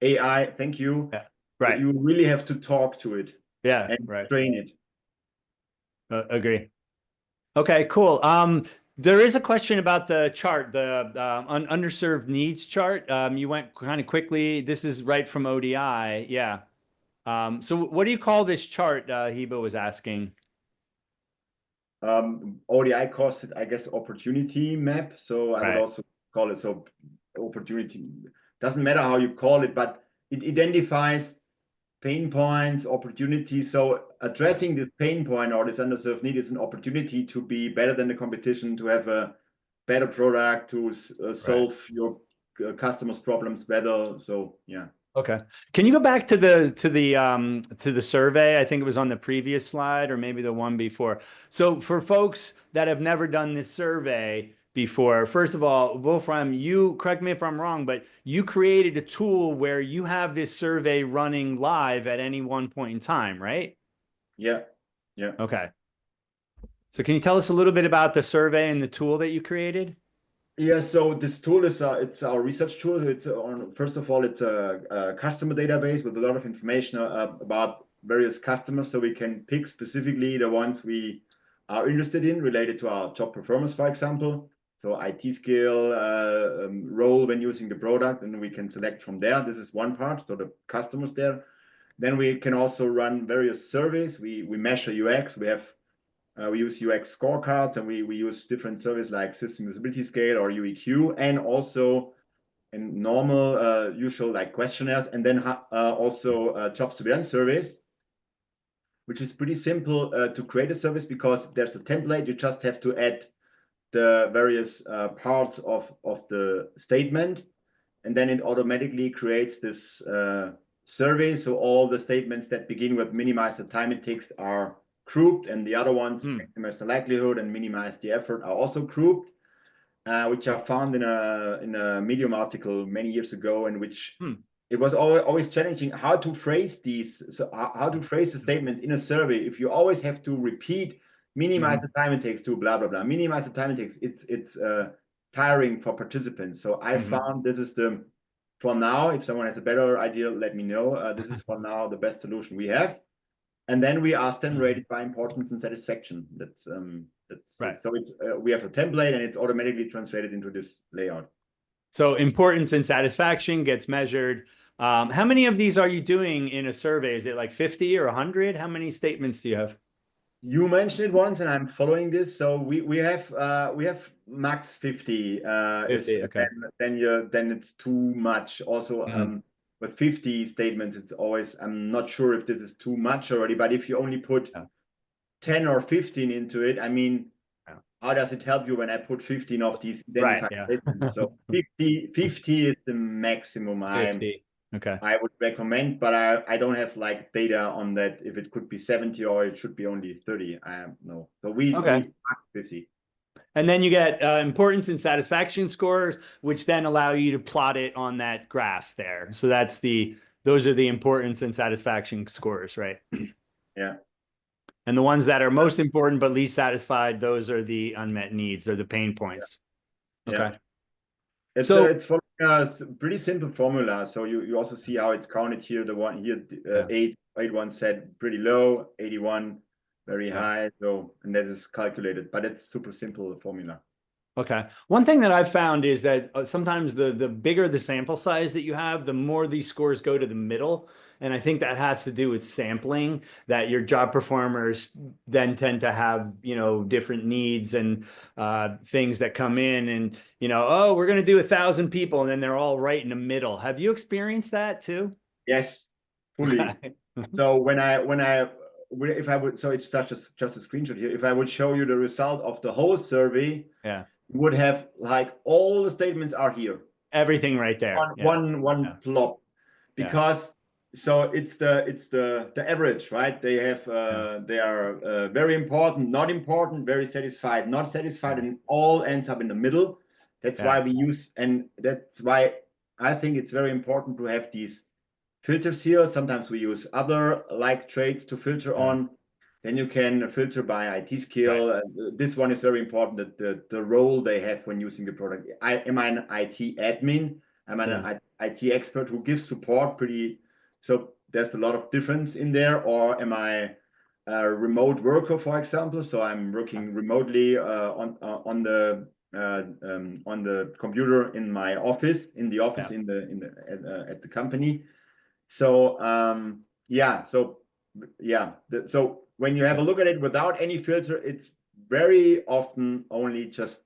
Speaker 3: AI. Thank you.
Speaker 1: Yeah. Right.
Speaker 3: You really have to talk to it.
Speaker 1: Yeah.
Speaker 3: And train it.
Speaker 1: Agree. Okay, cool. There is a question about the chart, the underserved needs chart. You went kind of quickly. This is right from ODI. Yeah. So what do you call this chart? Heba was asking.
Speaker 3: ODI calls it, I guess, opportunity map. So I would also call it so opportunity. Doesn't matter how you call it, but it identifies pain points, opportunities. So addressing this pain point or this underserved need is an opportunity to be better than the competition, to have a better product, to solve your customers' problems better. So yeah.
Speaker 1: Okay. Can you go back to the survey? I think it was on the previous slide or maybe the one before. So for folks that have never done this survey before, first of all, Wolfram, you correct me if I'm wrong, but you created a tool where you have this survey running live at any one point in time, right?
Speaker 3: Yeah. Yeah.
Speaker 1: Okay. So can you tell us a little bit about the survey and the tool that you created?
Speaker 3: Yeah, so this tool is it's our research tool. It's on, first of all, it's a customer database with a lot of information about various customers, so we can pick specifically the ones we are interested in related to our job performance, for example. So IT skill, role when using the product, and we can select from there. This is one part, so the customers there. Then we can also run various surveys. We measure UX. We use UX scorecards, and we use different surveys like system usability scale or UEQ, and also in normal, usual like questionnaires, and then also jobs to be done surveys, which is pretty simple to create a service because there's a template. You just have to add the various parts of the statement, and then it automatically creates this survey. So all the statements that begin with minimize the time it takes are grouped, and the other ones, maximize the likelihood and minimize the effort, are also grouped, which I found in a Medium article many years ago, in which it was always challenging how to phrase these, so how to phrase the statement in a survey. If you always have to repeat, minimize the time it takes to blah blah blah, minimize the time it takes, it's tiring for participants. So I found this is for now, if someone has a better idea, let me know. This is for now the best solution we have. And then we ask them rated by importance and satisfaction. That's
Speaker 1: right.
Speaker 3: So it's we have a template, and it's automatically translated into this layout.
Speaker 1: So importance and satisfaction gets measured. How many of these are you doing in a survey? Is it like 50 or 100? How many statements do you have?
Speaker 3: You mentioned it once, and I'm following this. So we have max 50.
Speaker 1: 50, okay.
Speaker 3: Then it's too much. Also, with 50 statements, it's always, I'm not sure if this is too much already, but if you only put 10 or 15 into it, I mean, how does it help you when I put 15 of these identified statements? So 50 is the maximum
Speaker 1: 50.
Speaker 3: I would recommend, but I don't have like data on that, if it could be 70 or it should be only 30. I have no. So we 50.
Speaker 1: And then you get importance and satisfaction scores, which then allow you to plot it on that graph there. So those are the importance and satisfaction scores, right?
Speaker 3: Yeah.
Speaker 1: And the ones that are most important but least satisfied, those are the unmet needs or the pain points.
Speaker 3: Yeah.
Speaker 1: Okay.
Speaker 3: It's following a pretty simple formula. So you also see how it's counted here. The one here, 81 said pretty low, 81 very high. So, and that is calculated, but it's super simple, the formula.
Speaker 1: Okay. One thing that I've found is that sometimes the bigger the sample size that you have, the more these scores go to the middle. And I think that has to do with sampling, that your job performers then tend to have, different needs and things that come in and, oh, we're going to do 1,000 people, and then they're all right in the middle. Have you experienced that too?
Speaker 3: Yes, fully. So if I would, so it's just a screenshot here. If I would show you the result of the whole survey, you would have like all the statements are here.
Speaker 1: Everything right there.
Speaker 3: One plop, because so it's the average, right? They have they are very important, not important, very satisfied, not satisfied, and all ends up in the middle. That's why we use, and that's why I think it's very important to have these filters here. Sometimes we use other like traits to filter on. Then you can filter by IT skill. This one is very important, that the role they have when using the product. Am I an IT admin? Am I an IT expert who gives support so there's a lot of difference in there, or am I a remote worker, for example? So I'm working remotely on the computer in my office, at the company. So so when you have a look at it without any filter, it's very often only just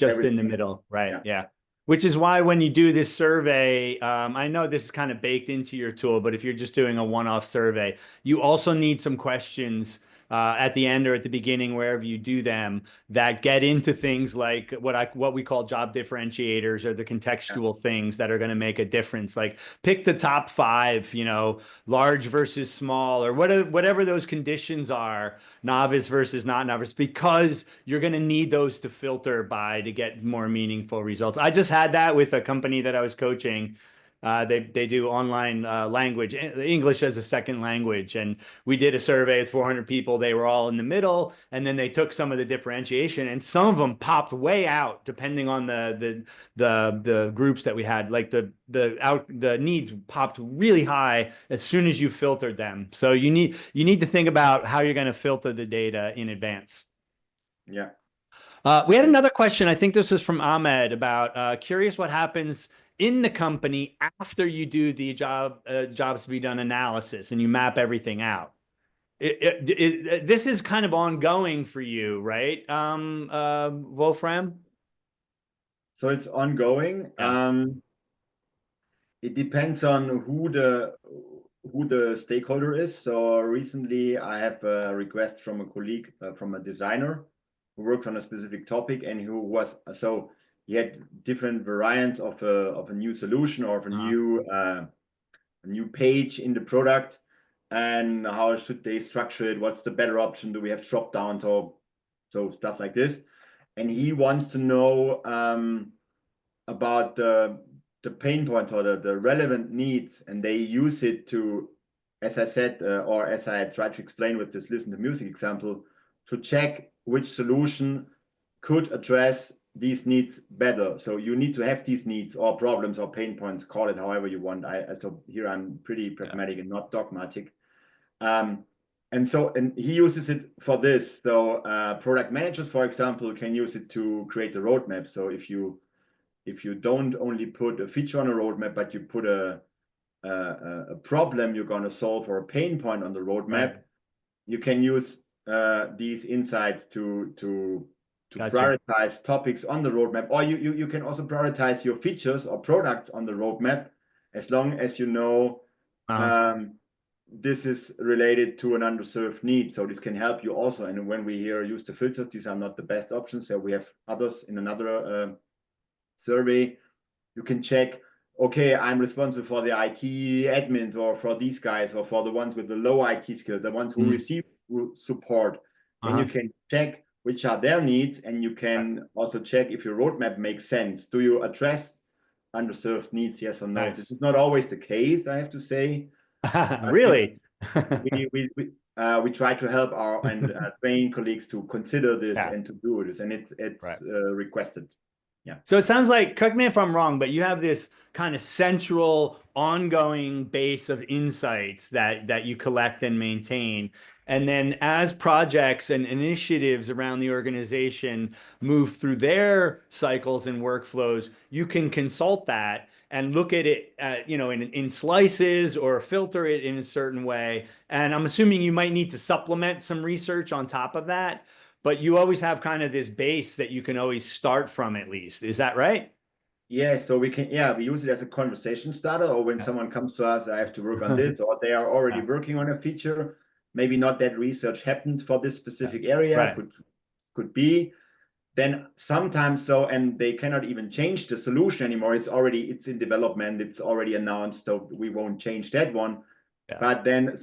Speaker 1: in the middle, right? Yeah. Which is why when you do this survey, I know this is kind of baked into your tool, but if you're just doing a one-off survey, you also need some questions at the end or at the beginning, wherever you do them, that get into things like what we call job differentiators, or the contextual things that are going to make a difference. Like pick the top 5, large versus small, or whatever those conditions are, novice versus not novice, because you're going to need those to filter by to get more meaningful results. I just had that with a company that I was coaching. They do online language, English as a second language. And we did a survey with 400 people. They were all in the middle. And then they took some of the differentiation, and some of them popped way out depending on the groups that we had. Like the needs popped really high as soon as you filtered them. So you need to think about how you're going to filter the data in advance.
Speaker 3: Yeah.
Speaker 1: We had another question. I think this is from Ahmed about curious what happens in the company after you do the jobs to be done analysis and you map everything out. This is kind of ongoing for you, right, Wolfram?
Speaker 3: So it's ongoing.
Speaker 1: Yeah.
Speaker 3: It depends on who the stakeholder is. So recently I have a request from a colleague, from a designer who works on a specific topic, and he had different variants of a new solution, or of a new page in the product, and how should they structure it? What's the better option? Do we have drop downs, or so stuff like this? And he wants to know about the pain points, or the relevant needs, and they use it to, as I said, or as I tried to explain with this listen to music example, to check which solution could address these needs better. So you need to have these needs or problems or pain points, call it however you want. So here I'm pretty pragmatic and not dogmatic. And he uses it for this. So product managers, for example, can use it to create a roadmap. So if you don't only put a feature on a roadmap, but you put a problem you're going to solve, or a pain point on the roadmap, right, you can use these insights to Gotcha. Prioritize topics on the roadmap, or you can also prioritize your features or products on the roadmap, as long as you know this is related to an underserved need. So this can help you also. And when we here use the filters, these are not the best options. So we have others in another survey. You can check, okay, I'm responsible for the IT admins, or for these guys, or for the ones with the low IT skills, the ones who receive support. And you can check which are their needs, and you can also check if your roadmap makes sense. Do you address underserved needs, yes or no? Nice. This is not always the case, I have to say.
Speaker 1: Really?
Speaker 3: We try to help our and train colleagues to consider this and to do this, and it's requested. Yeah.
Speaker 1: So it sounds like, correct me if I'm wrong, but you have this kind of central ongoing base of insights that you collect and maintain. And then as projects and initiatives around the organization move through their cycles and workflows, you can consult that and look at it, in slices, or filter it in a certain way. And I'm assuming you might need to supplement some research on top of that, but you always have kind of this base that you can always start from, at least. Is that right?
Speaker 3: Yeah, so we use it as a conversation starter, or when someone comes to us, I have to work on this, or they are already working on a feature. Maybe not that research happened for this specific area, could be. Then sometimes and they cannot even change the solution anymore. It's in development, it's already announced, so we won't change that one. Yeah. But then,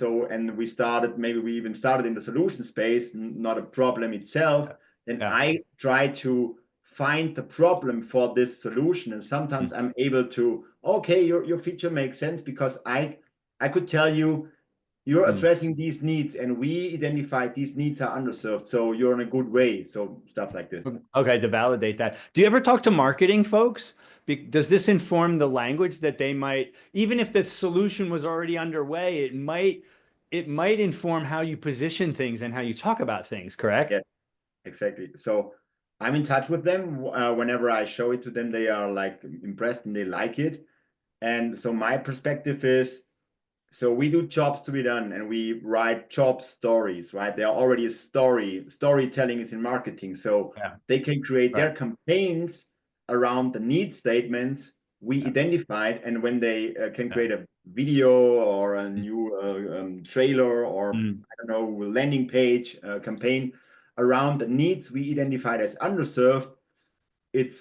Speaker 3: maybe we even started in the solution space, not a problem itself. Then I try to find the problem for this solution. And sometimes I'm able to, okay, your feature makes sense, because I could tell you, you're addressing these needs, and we identified these needs are underserved. So you're in a good way. So stuff like this.
Speaker 1: Okay, to validate that. Do you ever talk to marketing folks? Does this inform the language that they might, even if the solution was already underway, it might inform how you position things and how you talk about things, correct?
Speaker 3: Yeah, exactly. So I'm in touch with them. Whenever I show it to them, they are like impressed and they like it. And so my perspective is, so we do jobs to be done, and we write job stories, right? They are already a story. Storytelling is in marketing, so they can create their campaigns around the need statements we identified, and when they can create a video or a new trailer or I don't know, landing page campaign around the needs we identified as underserved, it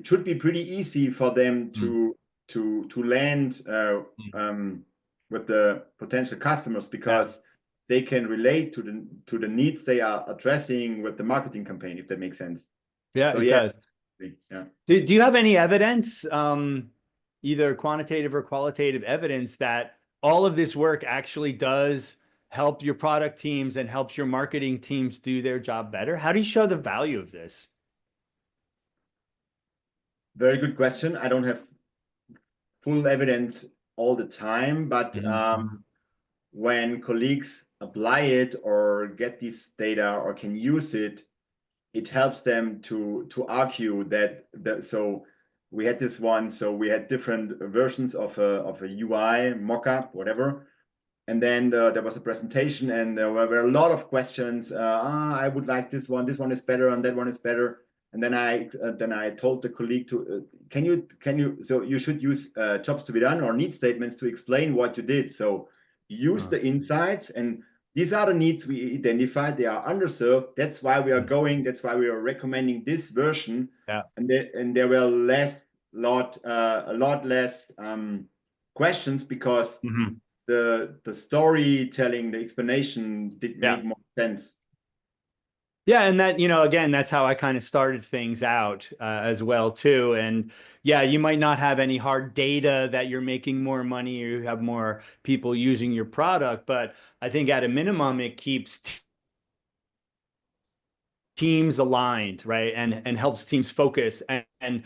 Speaker 3: should be pretty easy for them to land with the potential customers, because they can relate to the needs they are addressing with the marketing campaign, if that makes sense.
Speaker 1: Yeah,
Speaker 3: So,
Speaker 1: it does.
Speaker 3: Yeah.
Speaker 1: Do you have any evidence, either quantitative or qualitative evidence, that all of this work actually does help your product teams and helps your marketing teams do their job better? How do you show the value of this?
Speaker 3: Very good question. I don't have full evidence all the time, but when colleagues apply it or get this data or can use it, it helps them to argue that so we had this one, so we had different versions of a UI mockup, whatever, and then there was a presentation, and there were a lot of questions. I would like this one is better, and that one is better. And then I told the colleague to can you so you should use jobs to be done or need statements to explain what you did. So use the insights, and these are the needs we identified. They are underserved. That's why we are going. That's why we are recommending this version.
Speaker 1: Yeah.
Speaker 3: And there were a lot less questions, because the storytelling, the explanation did make more sense.
Speaker 1: Yeah, and that, again, that's how I kind of started things out as well too. And yeah, you might not have any hard data that you're making more money or you have more people using your product, but I think at a minimum it keeps teams aligned, right? And helps teams focus and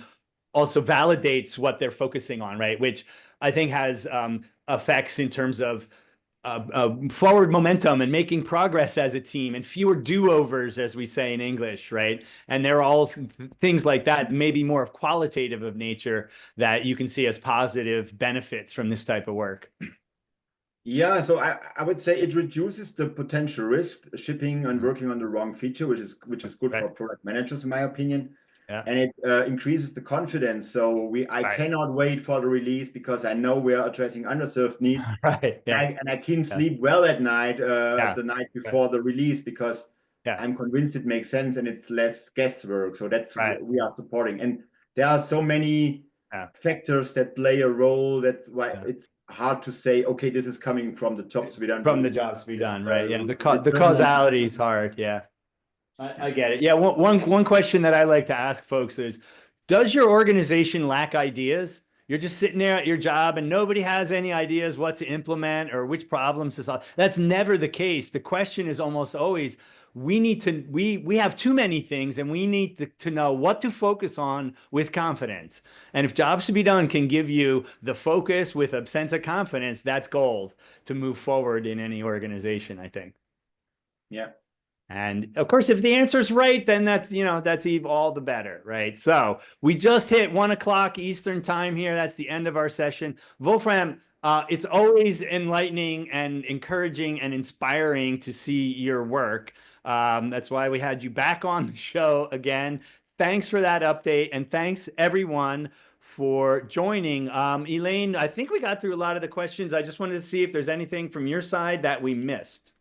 Speaker 1: also validates what they're focusing on, right? Which I think has effects in terms of forward momentum and making progress as a team, and fewer do-overs, as we say in English, right? And there are all things like that, maybe more of qualitative of nature, that you can see as positive benefits from this type of work.
Speaker 3: Yeah, so I would say it reduces the potential risk shipping and working on the wrong feature, which is good for product managers, in my opinion.
Speaker 1: Yeah.
Speaker 3: And it increases the confidence. So I cannot wait for the release, because I know we are addressing underserved needs.
Speaker 1: Right. Yeah.
Speaker 3: And I can sleep well at night, the night before the release, because I'm convinced it makes sense and it's less guesswork. So that's what we are supporting. And there are so many factors that play a role. That's why it's hard to say, okay, this is coming from the jobs to be done.
Speaker 1: From the jobs to be done, right? Yeah. The causality is hard. Yeah. I get it. Yeah. One question that I like to ask folks is, does your organization lack ideas? You're just sitting there at your job and nobody has any ideas what to implement or which problems to solve. That's never the case. The question is almost always, we have too many things, and we need to know what to focus on with confidence. And if jobs to be done can give you the focus with a sense of confidence, that's gold to move forward in any organization, I think.
Speaker 3: Yeah.
Speaker 1: And of course, if the answer is right, then that's all the better, right? So we just hit 1 o'clock Eastern time here. That's the end of our session. Wolfram, it's always enlightening and encouraging and inspiring to see your work. That's why we had you back on the show again. Thanks for that update, and thanks everyone for joining. Elaine, I think we got through a lot of the questions. I just wanted to see if there's anything from your side that we missed.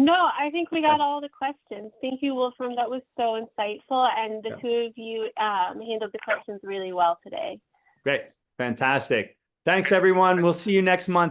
Speaker 2: No, I think we got all the questions. Thank you, Wolfram. That was so insightful, and the two of you handled the questions really well today.
Speaker 1: Great. Fantastic. Thanks, everyone. We'll see you next month.